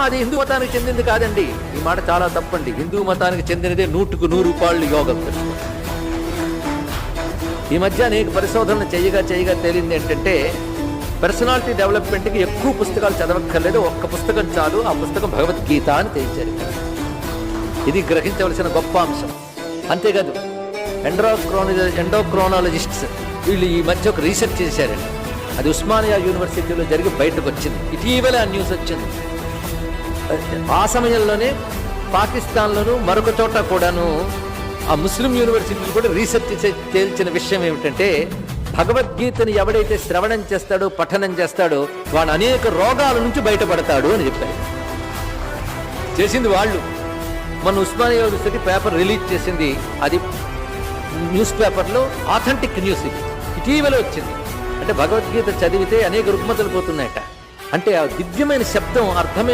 అది హిందూ మతానికి చెందింది కాదండి. ఈ మాట చాలా తప్పండి. హిందూ మతానికి చెందినదే 100కు 100 పాళ్ళు యోగం. ఈ మధ్య అనేక పరిశోధనలు చేయగా తేలింది ఏంటంటే, పర్సనాలిటీ డెవలప్మెంట్కి ఎక్కువ పుస్తకాలు చదవక్కర్లేదు, ఒక్క పుస్తకం చాలు. ఆ పుస్తకం భగవద్గీత అని తేల్చారు. ఇది గ్రహించవలసిన గొప్ప అంశం. అంతేకాదు, ఎండోక్రోనాలజిస్ట్స్ వీళ్ళు ఈ మధ్య ఒక రీసెర్చ్ చేశారండి. అది ఉస్మానియా యూనివర్సిటీలో జరిగి బయటకు వచ్చింది. ఇటీవల ఆ న్యూస్ వచ్చింది. ఆ సమయంలోనే పాకిస్తాన్లోను మరొక చోట కూడాను ఆ ముస్లిం యూనివర్సిటీలు కూడా రీసెర్చ్ తేల్చిన విషయం ఏమిటంటే, భగవద్గీతను ఎవడైతే శ్రవణం చేస్తాడో, పఠనం చేస్తాడో, వాడు అనేక రోగాల నుంచి బయటపడతాడు అని చెప్పారు. చేసింది వాళ్ళు. మన ఉస్మానియా యూనివర్సిటీ పేపర్ రిలీజ్ చేసింది. అది న్యూస్ పేపర్లో ఆథెంటిక్ న్యూస్. ఇది ఇటీవల వచ్చింది. అంటే భగవద్గీత చదివితే అనేక రుగ్మతలు పోతున్నాయట. అంటే ఆ దివ్యమైన శబ్దం అర్థమే